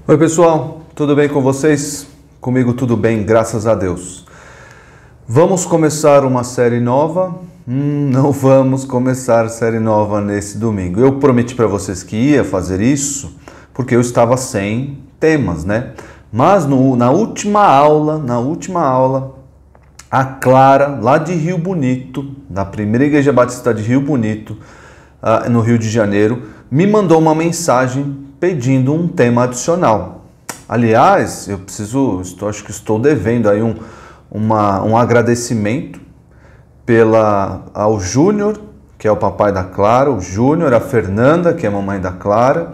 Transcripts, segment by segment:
Oi pessoal, tudo bem com vocês? Comigo tudo bem, graças a Deus. Vamos começar uma série nova? Não vamos começar série nova nesse domingo. Eu prometi para vocês que ia fazer isso porque eu estava sem temas, né? Mas na última aula, a Clara, lá de Rio Bonito, da Primeira Igreja Batista de Rio Bonito, no Rio de Janeiro, me mandou uma mensagem pedindo um tema adicional. Aliás, acho que estou devendo aí um agradecimento ao Júnior, que é o papai da Clara, o Júnior, a Fernanda, que é a mamãe da Clara,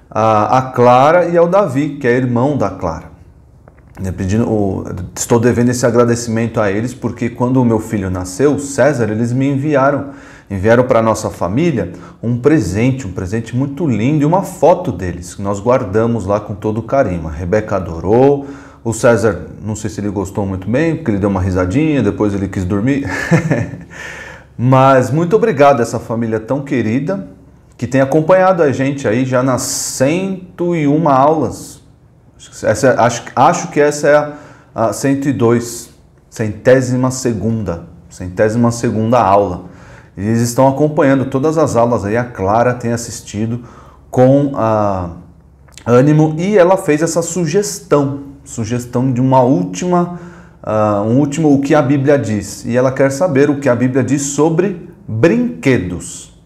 a Clara e ao Davi, que é irmão da Clara. Estou devendo esse agradecimento a eles porque quando o meu filho nasceu, o César, eles me enviaram para a nossa família um presente muito lindo e uma foto deles, que nós guardamos lá com todo carinho. A Rebeca adorou, o César, não sei se ele gostou muito bem, porque ele deu uma risadinha, depois ele quis dormir. Mas muito obrigado a essa família tão querida, que tem acompanhado a gente aí já nas 101 aulas. Acho que essa é a 102, centésima segunda aula. Eles estão acompanhando todas as aulas aí, a Clara tem assistido com ânimo e ela fez essa sugestão de um último o que a Bíblia diz. E ela quer saber o que a Bíblia diz sobre brinquedos.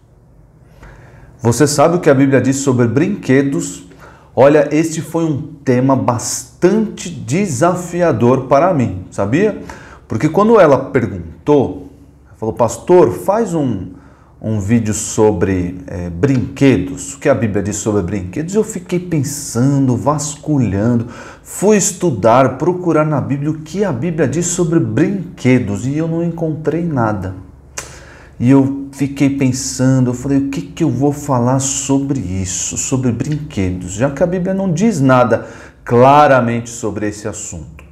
Você sabe o que a Bíblia diz sobre brinquedos? Olha, este foi um tema bastante desafiador para mim, sabia? Porque quando ela perguntou, falou, pastor, faz um vídeo sobre brinquedos, o que a Bíblia diz sobre brinquedos. Eu fiquei pensando, vasculhando, fui estudar, procurar na Bíblia o que a Bíblia diz sobre brinquedos e eu não encontrei nada. E eu fiquei pensando, eu falei, o que eu vou falar sobre isso, sobre brinquedos, já que a Bíblia não diz nada claramente sobre esse assunto.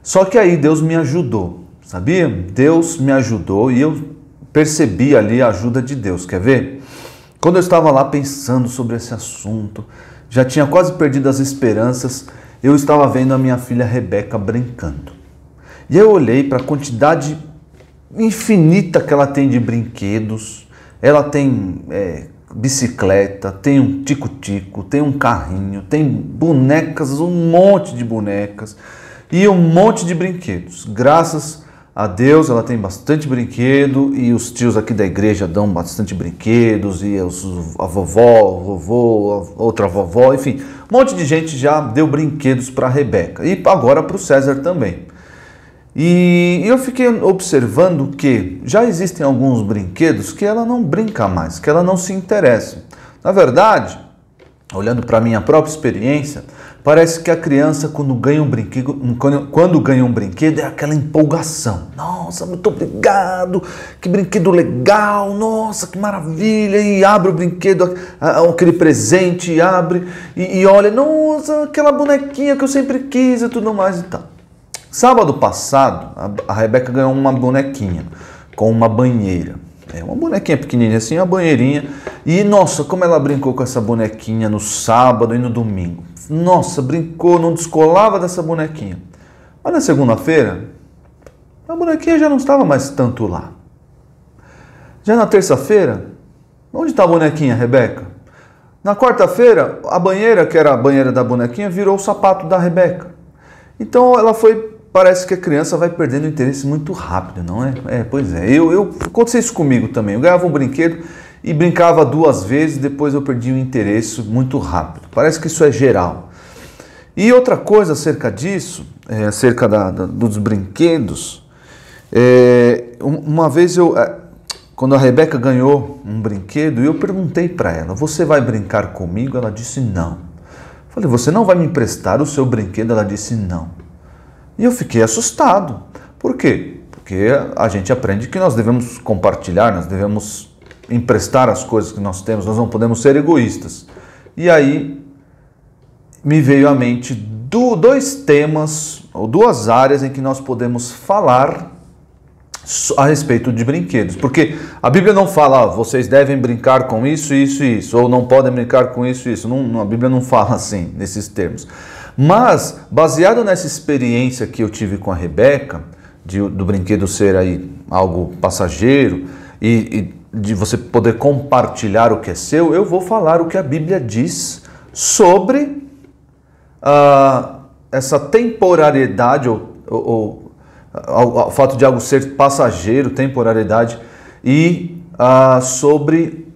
Só que aí Deus me ajudou. Sabia? Deus me ajudou e eu percebi ali a ajuda de Deus. Quer ver? Quando eu estava lá pensando sobre esse assunto, já tinha quase perdido as esperanças, eu estava vendo a minha filha Rebeca brincando. E eu olhei para a quantidade infinita que ela tem de brinquedos. Ela tem bicicleta, tem um tico-tico, tem um carrinho, tem bonecas, um monte de bonecas e um monte de brinquedos. Graças a Deus, ela tem bastante brinquedo e os tios aqui da igreja dão bastante brinquedos e a vovó, o vovô, outra vovó, enfim, um monte de gente já deu brinquedos para a Rebeca e agora para o César também. E eu fiquei observando que já existem alguns brinquedos que ela não brinca mais, que ela não se interessa. Na verdade, olhando para a minha própria experiência, parece que a criança, quando ganha um brinquedo, é aquela empolgação. Nossa, muito obrigado, que brinquedo legal, nossa, que maravilha. E abre o brinquedo, aquele presente, e abre, e olha, nossa, aquela bonequinha que eu sempre quis e tudo mais e tal. Sábado passado, a Rebeca ganhou uma bonequinha com uma banheira. Uma bonequinha pequenininha assim, uma banheirinha. E, nossa, como ela brincou com essa bonequinha no sábado e no domingo. Nossa, brincou, não descolava dessa bonequinha. Mas na segunda-feira, a bonequinha já não estava mais tanto lá. Já na terça-feira, onde está a bonequinha, Rebeca? Na quarta-feira, a banheira, que era a banheira da bonequinha, virou o sapato da Rebeca. Então ela foi... Parece que a criança vai perdendo interesse muito rápido, não é? Pois é. Aconteceu isso comigo também. Eu ganhava um brinquedo e brincava 2 vezes, depois eu perdi o interesse muito rápido. Parece que isso é geral. E outra coisa acerca disso, acerca dos brinquedos, uma vez quando a Rebeca ganhou um brinquedo, eu perguntei para ela, você vai brincar comigo? Ela disse não. Falei, você não vai me emprestar o seu brinquedo? Ela disse não. E eu fiquei assustado. Por quê? Porque a gente aprende que nós devemos compartilhar, nós devemos emprestar as coisas que nós temos, nós não podemos ser egoístas. E aí me veio à mente 2 temas, ou 2 áreas em que nós podemos falar a respeito de brinquedos, porque a Bíblia não fala, vocês devem brincar com isso, isso e isso, ou não podem brincar com isso e isso, não, a Bíblia não fala assim, nesses termos. Mas, baseado nessa experiência que eu tive com a Rebeca, do brinquedo ser aí algo passageiro e de você poder compartilhar o que é seu, eu vou falar o que a Bíblia diz sobre essa temporariedade ou o fato de algo ser passageiro, temporariedade, e sobre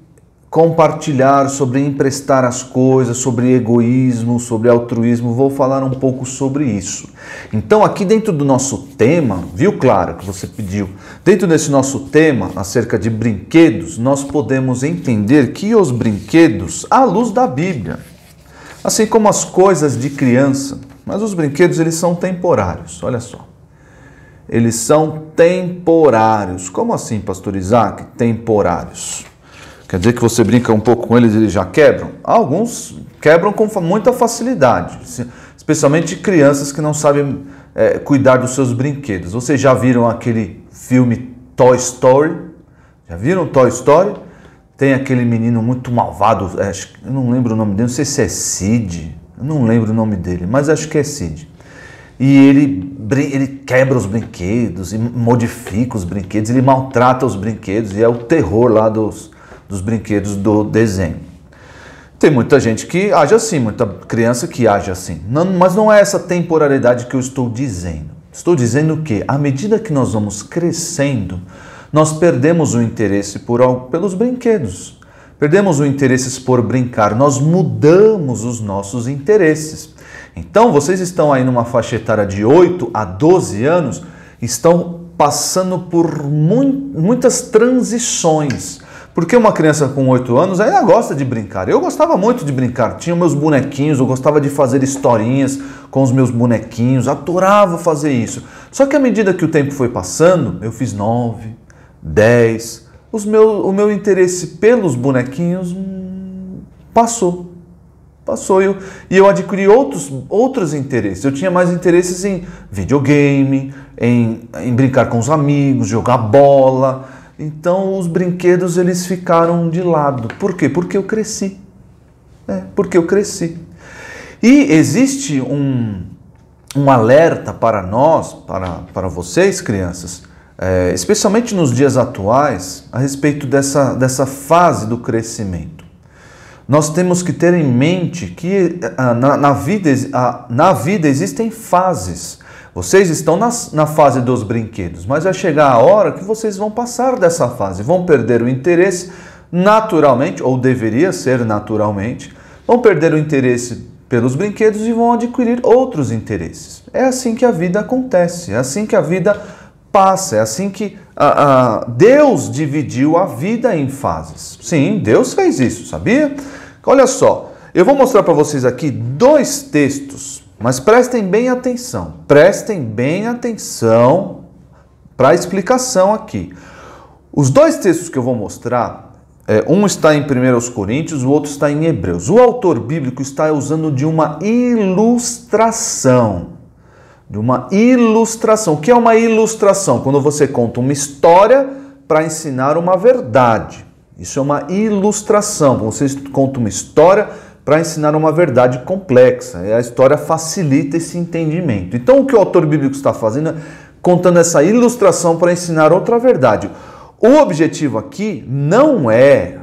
compartilhar, sobre emprestar as coisas, sobre egoísmo, sobre altruísmo. Vou falar um pouco sobre isso. Então, aqui dentro do nosso tema, viu, Clara, que você pediu, dentro desse nosso tema acerca de brinquedos, nós podemos entender que os brinquedos, à luz da Bíblia, assim como as coisas de criança, mas os brinquedos, eles são temporários, olha só. Eles são temporários. Como assim, pastor Isaac? Temporários. Quer dizer que você brinca um pouco com eles e eles já quebram? Alguns quebram com muita facilidade, especialmente crianças que não sabem cuidar dos seus brinquedos. Vocês já viram aquele filme Toy Story? Já viram Toy Story? Tem aquele menino muito malvado, eu não lembro o nome dele, não sei se é Sid, eu não lembro o nome dele, mas acho que é Sid. E ele quebra os brinquedos e modifica os brinquedos, ele maltrata os brinquedos e é o terror lá dos brinquedos do desenho. Tem muita gente que age assim, muita criança que age assim. Não, mas não é essa temporalidade que eu estou dizendo. Estou dizendo que, à medida que nós vamos crescendo, nós perdemos o interesse pelos brinquedos. Perdemos o interesse por brincar, nós mudamos os nossos interesses. Então, vocês estão aí numa faixa etária de 8 a 12 anos, estão passando por muitas transições. Porque uma criança com 8 anos ainda gosta de brincar. Eu gostava muito de brincar, tinha meus bonequinhos, eu gostava de fazer historinhas com os meus bonequinhos, adorava fazer isso. Só que à medida que o tempo foi passando, eu fiz 9, 10, o meu interesse pelos bonequinhos passou e eu adquiri outros interesses. Eu tinha mais interesses em videogame, em brincar com os amigos, jogar bola. Então os brinquedos eles ficaram de lado. Por quê? Porque eu cresci. Porque eu cresci. E existe um alerta para nós, para vocês crianças, especialmente nos dias atuais, a respeito dessa fase do crescimento. Nós temos que ter em mente que na vida existem fases. Vocês estão na fase dos brinquedos, mas vai chegar a hora que vocês vão passar dessa fase, vão perder o interesse naturalmente, ou deveria ser naturalmente, vão perder o interesse pelos brinquedos e vão adquirir outros interesses. É assim que a vida acontece, é assim que a vida passa, é assim que Deus dividiu a vida em fases. Sim, Deus fez isso, sabia? Olha só, eu vou mostrar para vocês aqui 2 textos, mas prestem bem atenção para a explicação aqui. Os 2 textos que eu vou mostrar, um está em 1 Coríntios, o outro está em Hebreus. O autor bíblico está usando de uma ilustração. O que é uma ilustração? Quando você conta uma história para ensinar uma verdade. Isso é uma ilustração. Você conta uma história para ensinar uma verdade complexa. A história facilita esse entendimento. Então, o que o autor bíblico está fazendo é contando essa ilustração para ensinar outra verdade. O objetivo aqui não é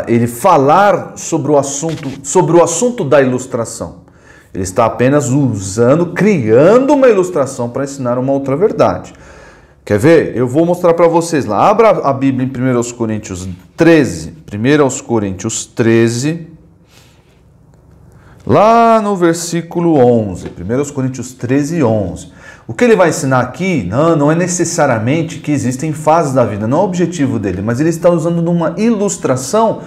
ele falar sobre o assunto da ilustração. Ele está apenas criando uma ilustração para ensinar uma outra verdade. Quer ver? Eu vou mostrar para vocês lá. Abra a Bíblia em 1 Coríntios 13. 1 Coríntios 13. Lá no versículo 11. 1 Coríntios 13, 11. O que ele vai ensinar aqui, não é necessariamente que existem fases da vida. Não é o objetivo dele. Mas ele está usando uma ilustração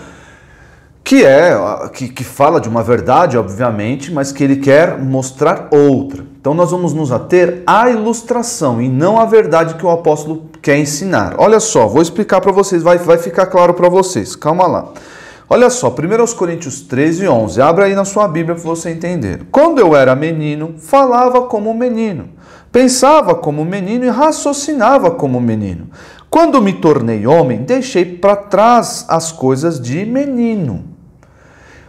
que fala de uma verdade, obviamente, mas que ele quer mostrar outra. Então nós vamos nos ater à ilustração e não à verdade que o apóstolo quer ensinar. Olha só, vou explicar para vocês, vai ficar claro para vocês. Calma lá. Olha só, 1 Coríntios 13, 11. Abra aí na sua Bíblia para você entender. Quando eu era menino, falava como menino, pensava como menino e raciocinava como menino. Quando me tornei homem, deixei para trás as coisas de menino.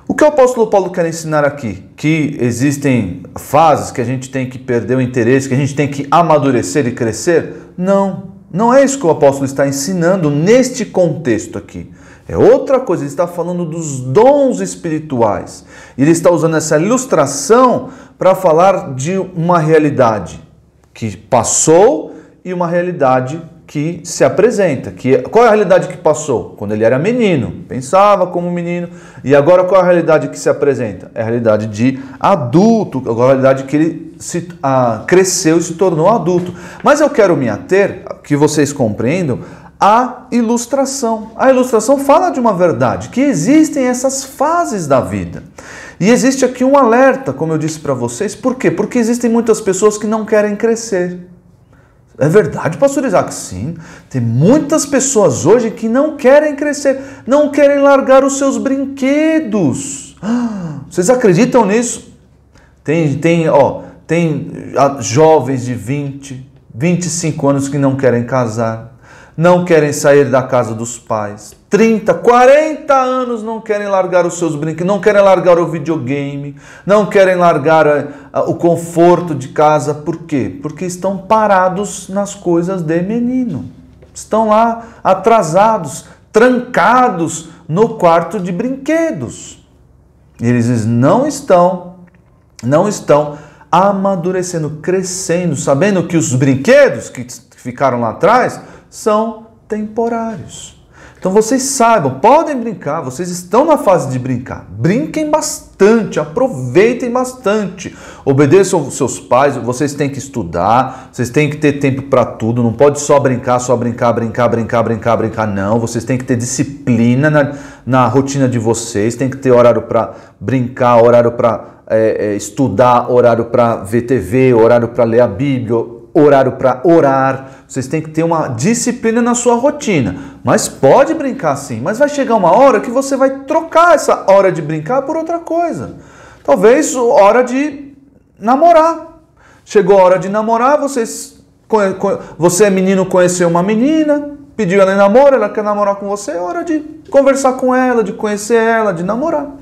O que o apóstolo Paulo quer ensinar aqui? Que existem fases que a gente tem que perder o interesse, que a gente tem que amadurecer e crescer? Não, não é isso que o apóstolo está ensinando neste contexto aqui. É outra coisa, ele está falando dos dons espirituais. Ele está usando essa ilustração para falar de uma realidade que passou e uma realidade que se apresenta. Qual é a realidade que passou? Quando ele era menino, pensava como menino. E agora qual é a realidade que se apresenta? É a realidade de adulto, agora a realidade que ele cresceu e se tornou adulto. Mas eu quero me ater, que vocês compreendam, a ilustração. A ilustração fala de uma verdade, que existem essas fases da vida. E existe aqui um alerta, como eu disse para vocês. Por quê? Porque existem muitas pessoas que não querem crescer. É verdade, pastor Isaac? Sim. Tem muitas pessoas hoje que não querem crescer, não querem largar os seus brinquedos. Vocês acreditam nisso? Tem jovens de 20, 25 anos que não querem casar. Não querem sair da casa dos pais. 30, 40 anos não querem largar os seus brinquedos, não querem largar o videogame, não querem largar o conforto de casa. Por quê? Porque estão parados nas coisas de menino. Estão lá atrasados, trancados no quarto de brinquedos. E eles não estão amadurecendo, crescendo, sabendo que os brinquedos que ficaram lá atrás são temporários. Então vocês saibam, podem brincar, vocês estão na fase de brincar. Brinquem bastante, aproveitem bastante. Obedeçam aos seus pais, vocês têm que estudar, vocês têm que ter tempo para tudo, não pode só brincar, brincar. Não, vocês têm que ter disciplina na rotina de vocês, tem que ter horário para brincar, horário para estudar, horário para ver TV, horário para ler a Bíblia, horário para orar. Vocês têm que ter uma disciplina na sua rotina. Mas pode brincar sim, mas vai chegar uma hora que você vai trocar essa hora de brincar por outra coisa. Talvez hora de namorar. Chegou a hora de namorar, você é menino, conheceu uma menina, pediu ela em namoro, ela quer namorar com você, é hora de conversar com ela, de conhecer ela, de namorar.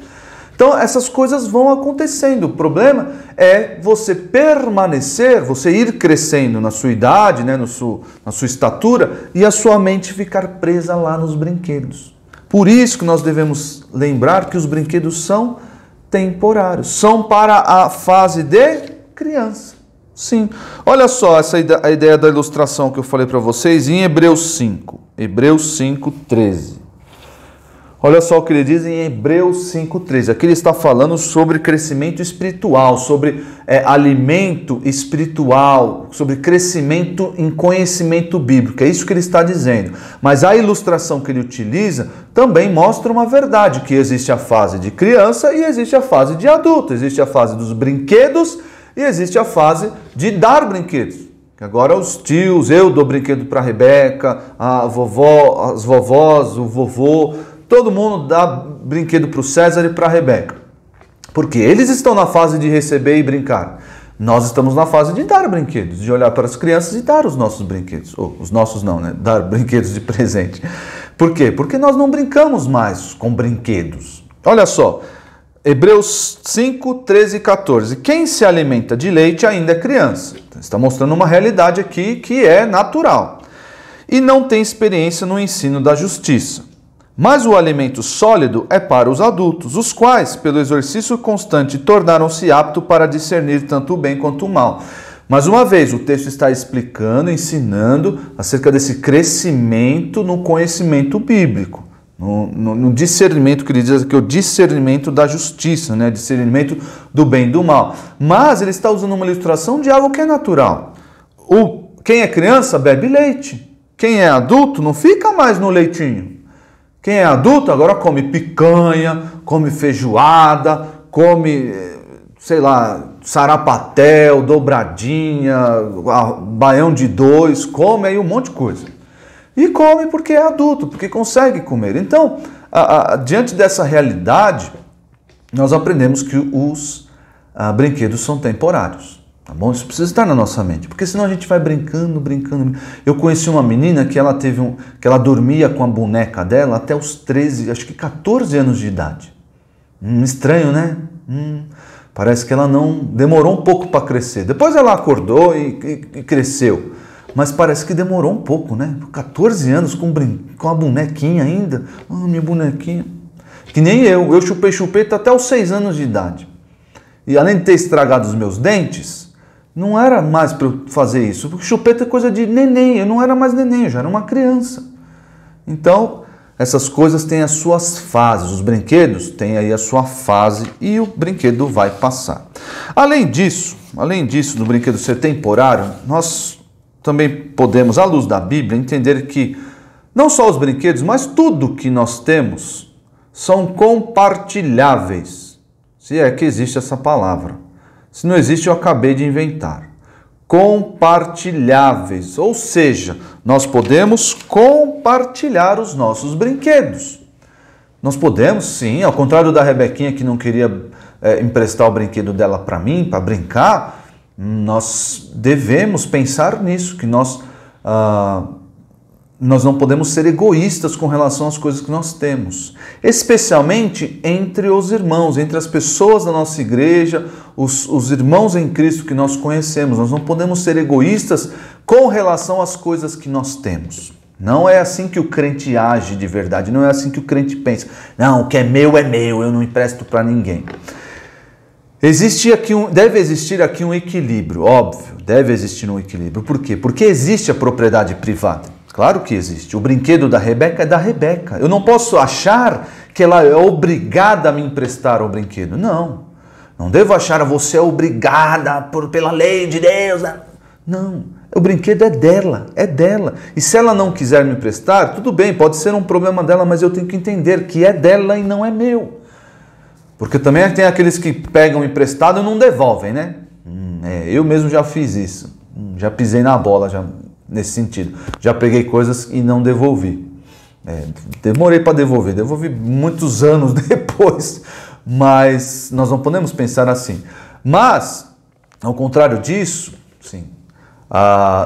Então essas coisas vão acontecendo. O problema é você permanecer, você ir crescendo na sua idade, né, na sua estatura, e a sua mente ficar presa lá nos brinquedos. Por isso que nós devemos lembrar que os brinquedos são temporários, são para a fase de criança. Sim. Olha só a ideia da ilustração que eu falei para vocês em Hebreus 5. Hebreus 5, 13. Olha só o que ele diz em Hebreus 5,13. Aqui ele está falando sobre crescimento espiritual, sobre alimento espiritual, sobre crescimento em conhecimento bíblico. É isso que ele está dizendo. Mas a ilustração que ele utiliza também mostra uma verdade, que existe a fase de criança e existe a fase de adulto. Existe a fase dos brinquedos e existe a fase de dar brinquedos. Agora os tios, eu dou brinquedo para a Rebeca, a vovó, as vovós, o vovô... Todo mundo dá brinquedo para o César e para a Rebeca. Porque eles estão na fase de receber e brincar. Nós estamos na fase de dar brinquedos, de olhar para as crianças e dar os nossos brinquedos. Ou, os nossos não, né? Dar brinquedos de presente. Por quê? Porque nós não brincamos mais com brinquedos. Olha só, Hebreus 5, 13 e 14. Quem se alimenta de leite ainda é criança. Está mostrando uma realidade aqui que é natural. E não tem experiência no ensino da justiça. Mas o alimento sólido é para os adultos, os quais, pelo exercício constante, tornaram-se aptos para discernir tanto o bem quanto o mal. Mais uma vez, o texto está explicando, ensinando acerca desse crescimento no conhecimento bíblico, no discernimento, que ele diz aqui, o discernimento da justiça, né? Discernimento do bem e do mal. Mas ele está usando uma ilustração de algo que é natural. Quem é criança bebe leite. Quem é adulto não fica mais no leitinho. Quem é adulto agora come picanha, come feijoada, come, sei lá, sarapatel, dobradinha, baião de dois, come aí um monte de coisa. E come porque é adulto, porque consegue comer. Então, diante dessa realidade, nós aprendemos que os brinquedos são temporários. Tá bom? Isso precisa estar na nossa mente, porque senão a gente vai brincando. Eu conheci uma menina que ela que ela dormia com a boneca dela até os 13, acho que 14 anos de idade. Estranho, né? Parece que ela não demorou um pouco para crescer. Depois ela acordou e cresceu, mas parece que demorou um pouco, né? 14 anos com a bonequinha ainda. Minha bonequinha. Que nem eu chupei chupeta até os 6 anos de idade. E além de ter estragado os meus dentes, não era mais para eu fazer isso, porque chupeta é coisa de neném, eu não era mais neném, eu já era uma criança. Então, essas coisas têm as suas fases, os brinquedos têm aí a sua fase e o brinquedo vai passar. Além disso, do brinquedo ser temporário, nós também podemos, à luz da Bíblia, entender que não só os brinquedos, mas tudo que nós temos são compartilháveis, se é que existe essa palavra. Se não existe, eu acabei de inventar. Compartilháveis, ou seja, nós podemos compartilhar os nossos brinquedos. Nós podemos, sim, ao contrário da Rebequinha que não queria emprestar o brinquedo dela para mim, para brincar, nós devemos pensar nisso, que nós não podemos ser egoístas com relação às coisas que nós temos, especialmente entre os irmãos, entre as pessoas da nossa igreja, os irmãos em Cristo que nós conhecemos. Nós não podemos ser egoístas com relação às coisas que nós temos. Não é assim que o crente age de verdade, não é assim que o crente pensa. Não, o que é meu, eu não empresto para ninguém. Deve existir aqui um equilíbrio, óbvio, deve existir um equilíbrio. Por quê? Porque existe a propriedade privada. Claro que existe. O brinquedo da Rebeca é da Rebeca. Eu não posso achar que ela é obrigada a me emprestar o brinquedo. Não. Não devo achar que você é obrigada pela lei de Deus. Não. O brinquedo é dela, é dela. E se ela não quiser me emprestar, tudo bem, pode ser um problema dela, mas eu tenho que entender que é dela e não é meu. Porque também tem aqueles que pegam emprestado e não devolvem, né? Eu mesmo já fiz isso. Já pisei na bola, já. Nesse sentido, já peguei coisas e não devolvi. Demorei para devolvi muitos anos depois, mas nós não podemos pensar assim. Mas, ao contrário disso, sim,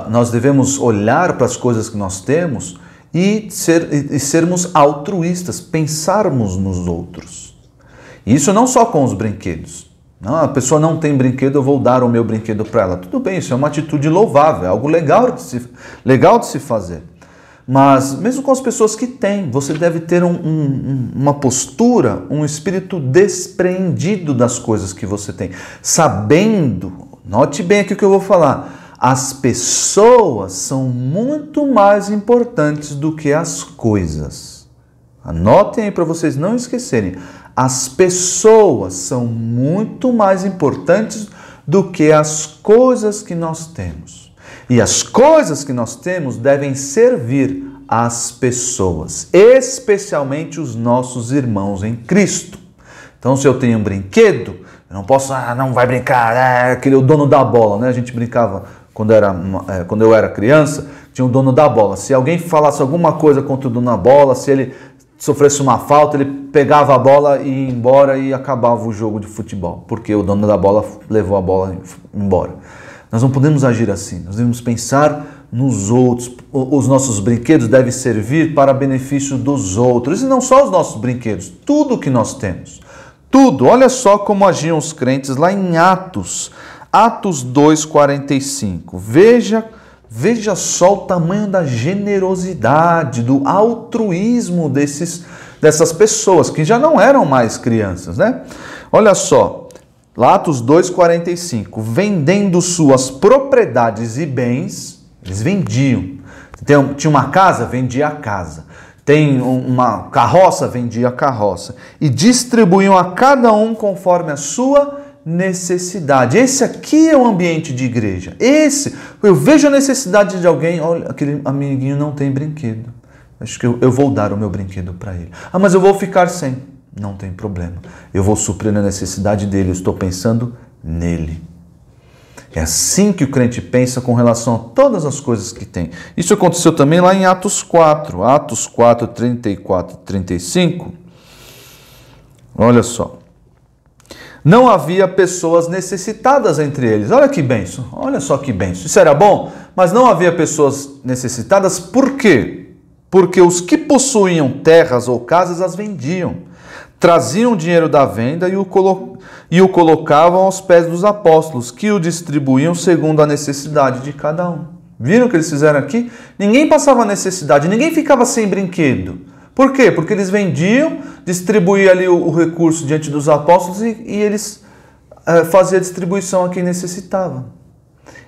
nós devemos olhar para as coisas que nós temos e sermos altruístas, pensarmos nos outros. Isso não só com os brinquedos. Não, a pessoa não tem brinquedo, eu vou dar o meu brinquedo para ela. Tudo bem, isso é uma atitude louvável, é algo legal de se fazer. Mas mesmo com as pessoas que têm, você deve ter uma postura, um espírito despreendido das coisas que você tem. Sabendo, note bem aqui o que eu vou falar, as pessoas são muito mais importantes do que as coisas. Anotem aí para vocês não esquecerem. As pessoas são muito mais importantes do que as coisas que nós temos. E as coisas que nós temos devem servir às pessoas, especialmente os nossos irmãos em Cristo. Então, se eu tenho um brinquedo, eu não posso, não vai brincar, aquele o dono da bola, né? A gente brincava quando eu era criança, tinha o dono da bola. Se alguém falasse alguma coisa contra o dono da bola, se ele sofresse uma falta, ele pegava a bola e ia embora e acabava o jogo de futebol, porque o dono da bola levou a bola embora. Nós não podemos agir assim, nós devemos pensar nos outros. Os nossos brinquedos devem servir para benefício dos outros, e não só os nossos brinquedos, tudo que nós temos. Tudo, olha só como agiam os crentes lá em Atos 2:45. Veja só o tamanho da generosidade, do altruísmo dessas pessoas, que já não eram mais crianças, né? Olha só, Atos 2:45, vendendo suas propriedades e bens, eles vendiam. Tinha uma casa, vendia a casa. Tem uma carroça, vendia a carroça. E distribuíam a cada um conforme a sua necessidade. Esse aqui é o ambiente de igreja. Eu vejo a necessidade de alguém, olha, aquele amiguinho não tem brinquedo. Acho que eu vou dar o meu brinquedo para ele. Mas eu vou ficar sem. Não tem problema. Eu vou suprir a necessidade dele, eu estou pensando nele. É assim que o crente pensa com relação a todas as coisas que tem. Isso aconteceu também lá em Atos 4, 34, 35. Olha só. Não havia pessoas necessitadas entre eles. Olha que bênção, olha só que bênção. Isso era bom, mas não havia pessoas necessitadas. Por quê? Porque os que possuíam terras ou casas as vendiam, traziam o dinheiro da venda e o colocavam aos pés dos apóstolos, que o distribuíam segundo a necessidade de cada um. Viram o que eles fizeram aqui? Ninguém passava necessidade, ninguém ficava sem brinquedo. Por quê? Porque eles vendiam, distribuíam ali o recurso diante dos apóstolos e eles faziam a distribuição a quem necessitava.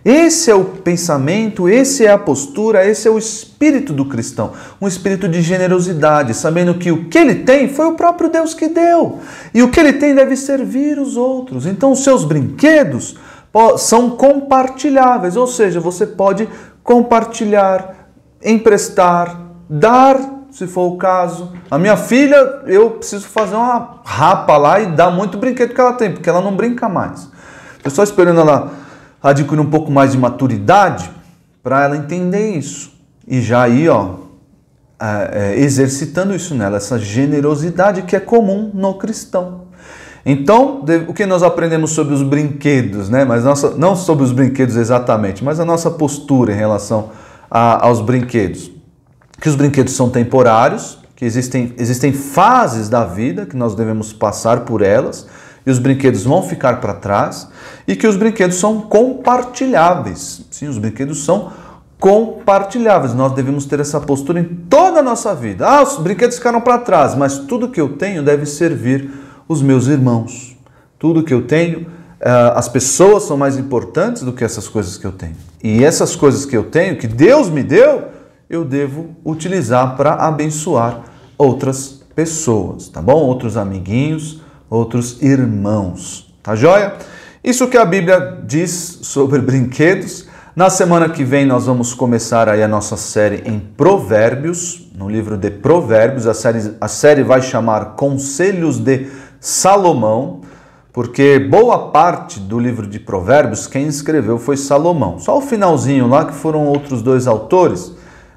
Esse é o pensamento, esse é a postura, esse é o espírito do cristão. Um espírito de generosidade, sabendo que o que ele tem foi o próprio Deus que deu. E o que ele tem deve servir os outros. Então os seus brinquedos são compartilháveis, ou seja, você pode compartilhar, emprestar, dar, se for o caso. A minha filha, eu preciso fazer uma rapa lá e dar muito brinquedo que ela tem, porque ela não brinca mais. Eu estou esperando ela adquirir um pouco mais de maturidade para ela entender isso. E já aí, exercitando isso nela, essa generosidade que é comum no cristão. Então, o que nós aprendemos sobre os brinquedos, né? Mas não sobre os brinquedos exatamente, mas a nossa postura em relação aos brinquedos. Que os brinquedos são temporários, que existem fases da vida que nós devemos passar por elas, e os brinquedos vão ficar para trás, e que os brinquedos são compartilháveis. Sim, os brinquedos são compartilháveis. Nós devemos ter essa postura em toda a nossa vida. Os brinquedos ficaram para trás, mas tudo que eu tenho deve servir os meus irmãos. Tudo que eu tenho, as pessoas são mais importantes do que essas coisas que eu tenho. E essas coisas que eu tenho, que Deus me deu, eu devo utilizar para abençoar outras pessoas, tá bom? Outros amiguinhos, outros irmãos, tá joia? Isso que a Bíblia diz sobre brinquedos. Na semana que vem nós vamos começar aí a nossa série em Provérbios, no livro de Provérbios. A série vai chamar Conselhos de Salomão, porque boa parte do livro de Provérbios quem escreveu foi Salomão. Só o finalzinho lá que foram outros dois autores,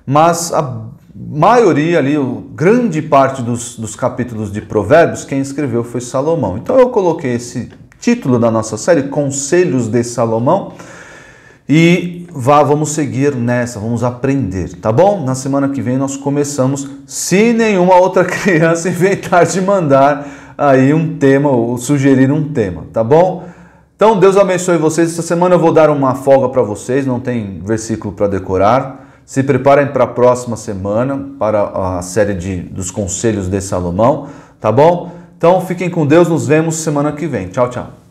mas a maioria ali, grande parte dos capítulos de Provérbios, quem escreveu foi Salomão. Então eu coloquei esse título da nossa série, Conselhos de Salomão, e vamos seguir nessa, vamos aprender, tá bom? Na semana que vem nós começamos, se nenhuma outra criança inventar de mandar aí um tema, ou sugerir um tema, tá bom? Então Deus abençoe vocês. Essa semana eu vou dar uma folga para vocês, não tem versículo para decorar. Se preparem para a próxima semana, para a série dos Conselhos de Salomão, tá bom? Então fiquem com Deus, nos vemos semana que vem. Tchau, tchau.